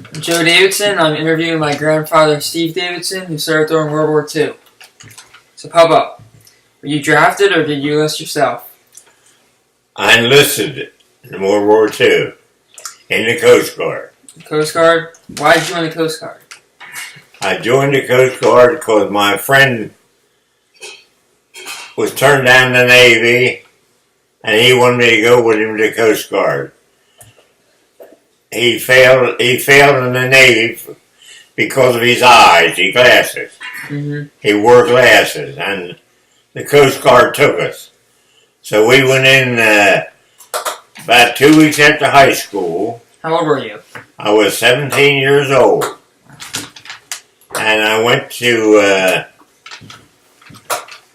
I'm Joe Davidson. I'm interviewing my grandfather, Steve Davidson, who served during World War II. So pop up. Were you drafted or did you enlist yourself? I enlisted in World War II in the Coast Guard. The Coast Guard? Why did you join the Coast Guard? I joined the Coast Guard because my friend was turned down the Navy and he wanted me to go with him to the Coast Guard. He failed in the Navy because of his eyes, his glasses. Mm-hmm. He wore glasses, and the Coast Guard took us. So we went in about 2 weeks after high school. How old were you? I was 17 years old. And I went to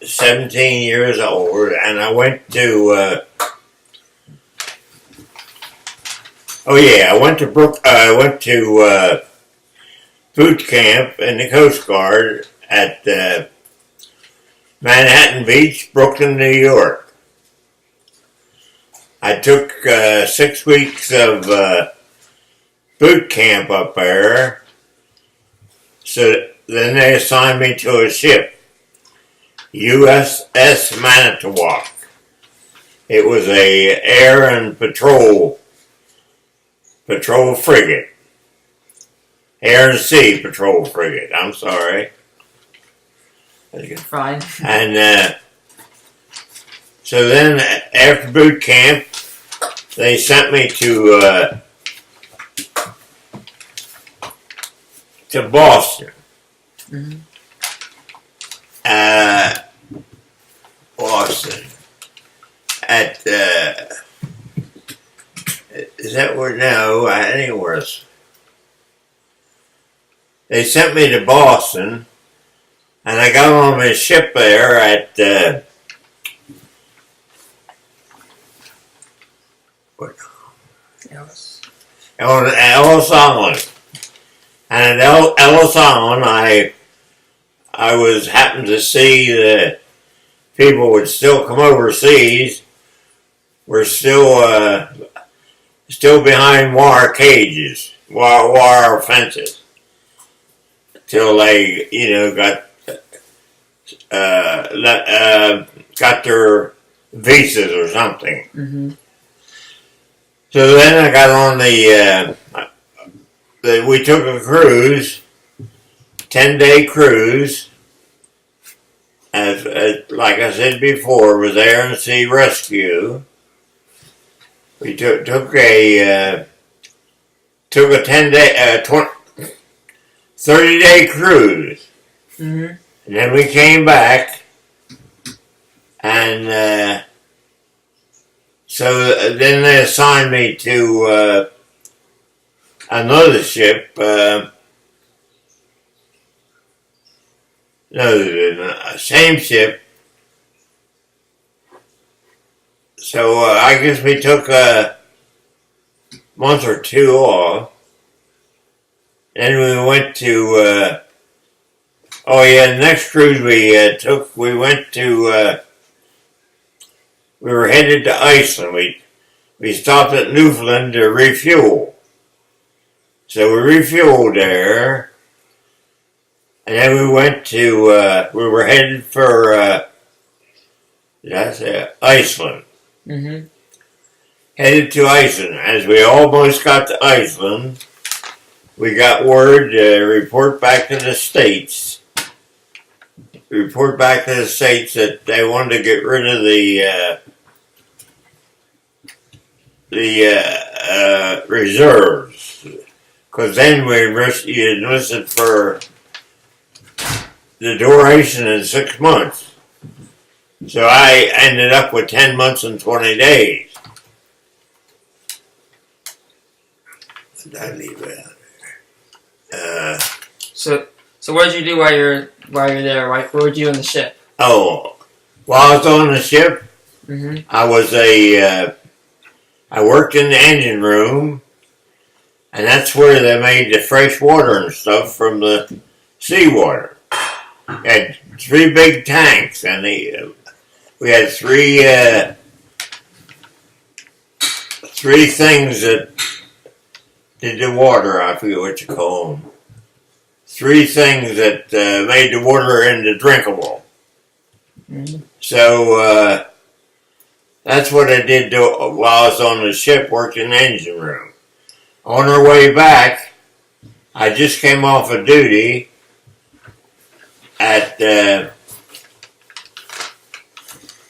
17 years old, and I went to I went to boot camp in the Coast Guard at Manhattan Beach, Brooklyn, New York. I took 6 weeks of boot camp up there. So then they assigned me to a ship, USS Manitowoc. It was a air and patrol frigate. Air and sea patrol frigate, I'm sorry. Fine. And so then after boot camp, they sent me to Boston. Mm-hmm. Boston. At is that where? No, anywhere. They sent me to Boston, and I got on a ship there at Ellis Island. And at Ellis Island, I was happened to see that people would still come overseas. We're still behind wire cages, wire fences, till they, got their visas or something. Mm-hmm. So then I got on we took a cruise, 10-day cruise. As like I said before, was air and sea rescue. We took a 30-day cruise, mm-hmm. and then we came back, and so then they assigned me to another ship. Same ship. So I guess we took a month or two off. Then we went to, the next cruise we went to, we were headed to Iceland. We stopped at Newfoundland to refuel. So we refueled there. And then we went to, we were headed for, Iceland. Mm-hmm. Headed to Iceland. As we almost got to Iceland, we got word to report back to the States. Report back to the States that they wanted to get rid of the reserves. Because then we enlisted for the duration in 6 months. So I ended up with 10 months and 20 days. What did I leave out there? So what did you do while you're there? What were you doing on the ship? Oh, while I was on the ship, mm-hmm. I worked in the engine room, and that's where they made the fresh water and stuff from the seawater. We had 3 big tanks, and we had three things that did the water. I forget what you call them. 3 things that made the water into drinkable. Mm-hmm. So that's what I did while I was on the ship working in the engine room. On our way back, I just came off of duty at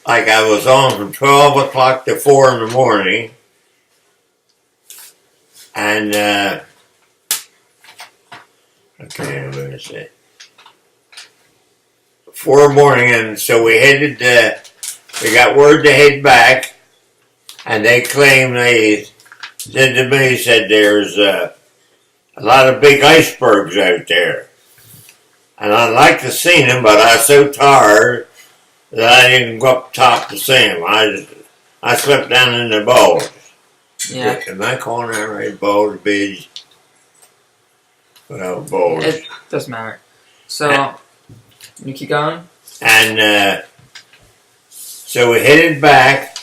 like I was on from 12 o'clock to 4 in the morning. And, okay, I'm going to say 4 in the morning, and so we headed, we got word to head back, and they claimed, they said to me, said there's a lot of big icebergs out there. And I'd like to see them, but I was so tired that I didn't go up top to see them. I slept down in the bulge. Yeah. Am I calling that right? Bulge, beach? Well, bulge. It doesn't matter. So, you keep going? And so we headed back,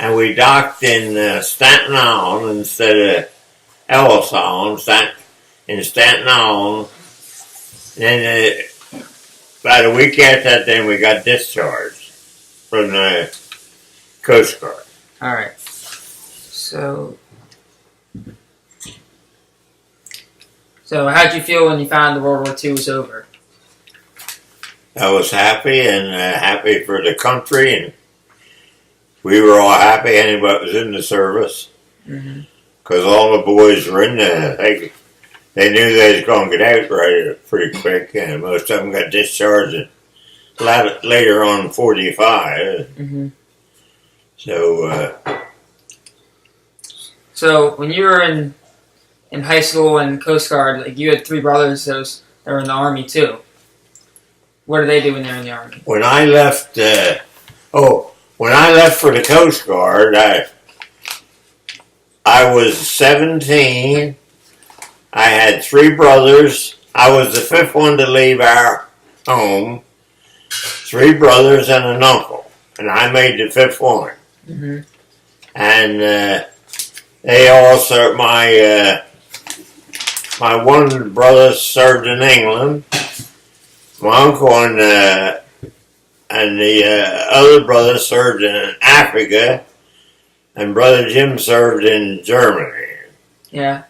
and we docked in Staten Island instead of Ellis Island, in Staten Island. And then about a week after that, then we got discharged from the Coast Guard. Alright. So how'd you feel when you found the World War II was over? I was happy, and happy for the country, and we were all happy anybody was in the service. Because all the boys were in there. They knew they was going to get out pretty quick, and most of them got discharged later on 45. So when you were in high school and Coast Guard, like you had 3 brothers that were in the Army too. What do they do when they're in the Army? When I left, when I left for the Coast Guard, I was 17. I had 3 brothers. I was the 5th one to leave our home. 3 brothers and an uncle, and I made the 5th one. And they all served. My one brother served in England. My uncle and the other brother served in Africa, and brother Jim served in Germany. Yeah.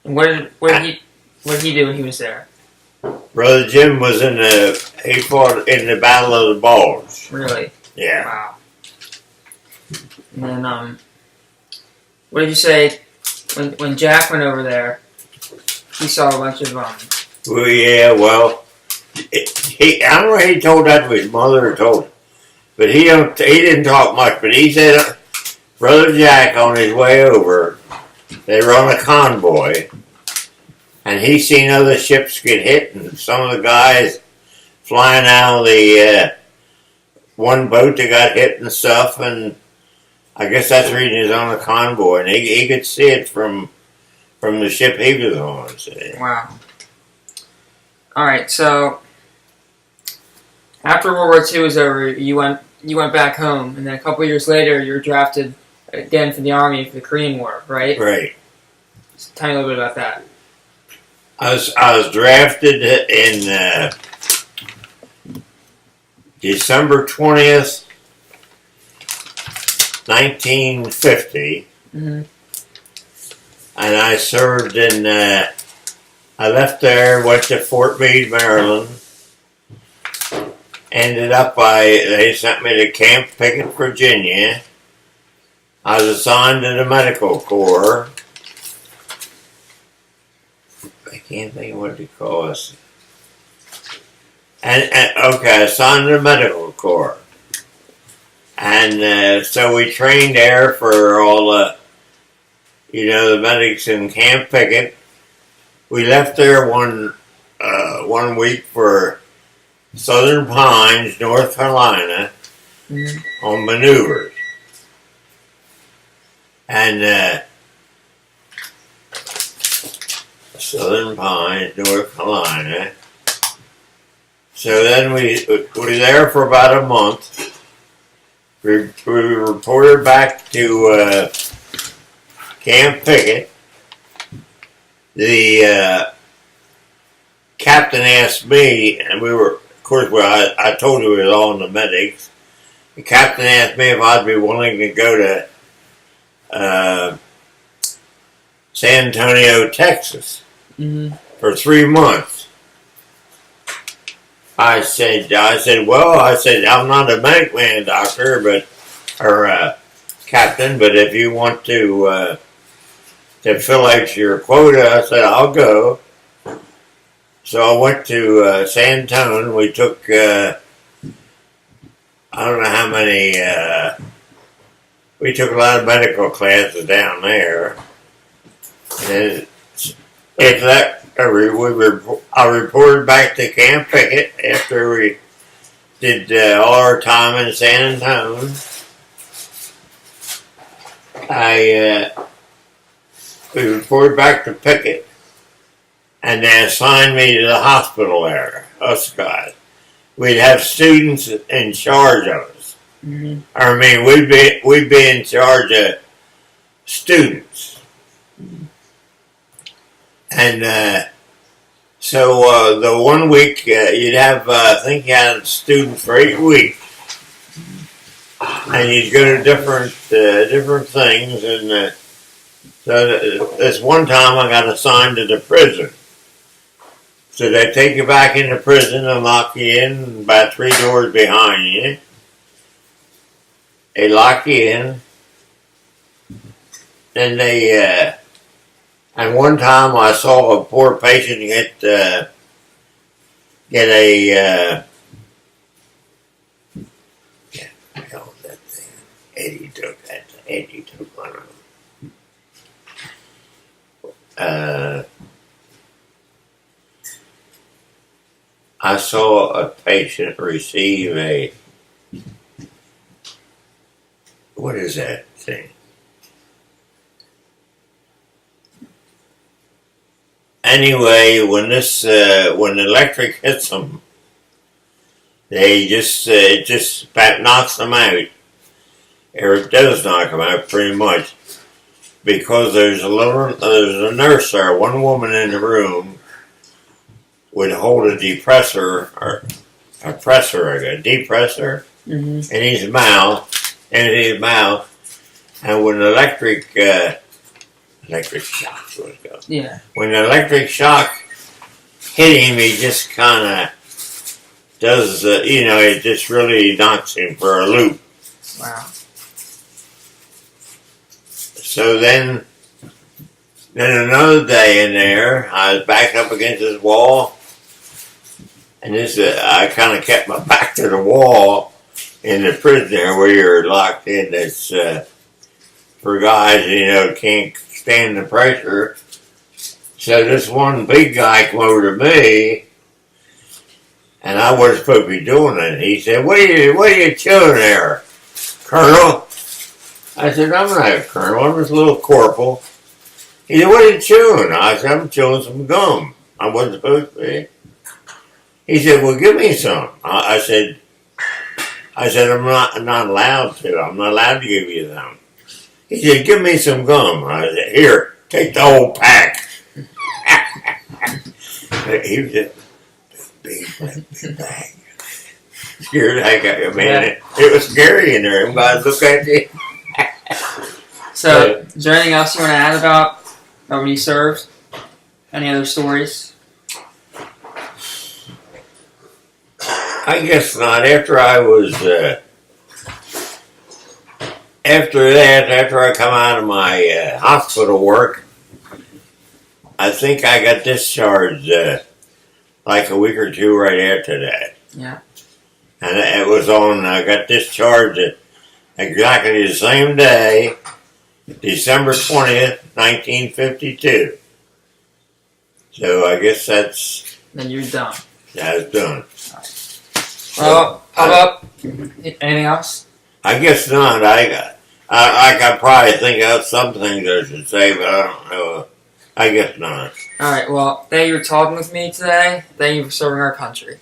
And what did he do when he was there? Brother Jim was he fought in the Battle of the Bulge. Really? Yeah. Wow. And then, what did you say when Jack went over there? He saw a bunch of Well, yeah. Well, I don't know if he told that to his mother or told him, but he didn't talk much. But he said, Brother Jack on his way over, they were on a convoy, and he seen other ships get hit, and some of the guys flying out of the one boat that got hit and stuff, and I guess that's the reason he was on a convoy, and he could see it from the ship he was on. So. Wow. Alright, so after World War II was over, you went back home, and then a couple years later, you were drafted again for the Army for the Korean War, right? Right. So tell me a little bit about that. I was drafted in December 20th, 1950, Mm-hmm. and I served in. I left there, went to Fort Meade, Maryland. Ended up they sent me to Camp Pickett, Virginia. I was assigned to the medical corps. I can't think of what they call us. And okay, assigned to the medical corps. And so we trained there for all the medics in Camp Pickett. We left there one week for Southern Pines, North Carolina, on maneuvers. And Southern Pines, North Carolina. So then we were there for about a month. We reported back to Camp Pickett. the captain asked me, and we were, of course, I told you we were all in the medics. The captain asked me if I'd be willing to go to San Antonio, Texas, for 3 months. I said, well, I'm not a medic man, doctor, or captain, but if you want to fill out your quota, I said, I'll go. So I went to San Antonio. We took, I don't know how many, we took a lot of medical classes down there. And after that, I reported back to Camp Pickett after we did all our time in San Antonio. We reported back to Pickett, and they assigned me to the hospital there, us guys. We'd have students in charge of us. I mean, we'd be in charge of students. And so the 1 week, you'd have, I think you had a student for 8 weeks. And you'd go to different things. And so this one time I got assigned to the prison. So they take you back into prison and lock you in about 3 doors behind you. They lock you in. Then they, and one time I saw a poor patient get a, that thing. Eddie took one of them. I saw a patient receive a, what is that thing? Anyway, when the electric hits them, they just it just about knocks them out. Or it does knock them out pretty much, because there's a nurse there. One woman in the room would hold a depressor in his mouth, and when the electric shock would go. Yeah. When the electric shock hit him, he just kind of does, it just really knocks him for a loop. Wow. So then another day in there, I was backed up against this wall, and I kind of kept my back to the wall in the prison there where you're locked in. That's for guys, can't stand the pressure. So this one big guy came over to me, and I wasn't supposed to be doing it. He said, what are you chewing there, Colonel? I said, I'm not a colonel, I'm just a little corporal. He said, what are you chewing? I said, I'm chewing some gum. I wasn't supposed to be. He said, well, give me some. I said, I'm not allowed to. I'm not allowed to give you some. He said, give me some gum. I said, here, take the whole pack. He was just big bag. Scared the heck out of me, man. It was scary in there. Everybody look at you. So, is there anything else you want to add about when you served? Any other stories? I guess not. After I come out of my hospital work, I think I got discharged like a week or two right after that. Yeah. And I got discharged exactly the same day, December 20th, 1952. So I guess then you're done. That's done. Well, how about anything else? I guess not. I could probably think of some things I should say, but I don't know. I guess not. Alright, well, thank you for talking with me today. Thank you for serving our country.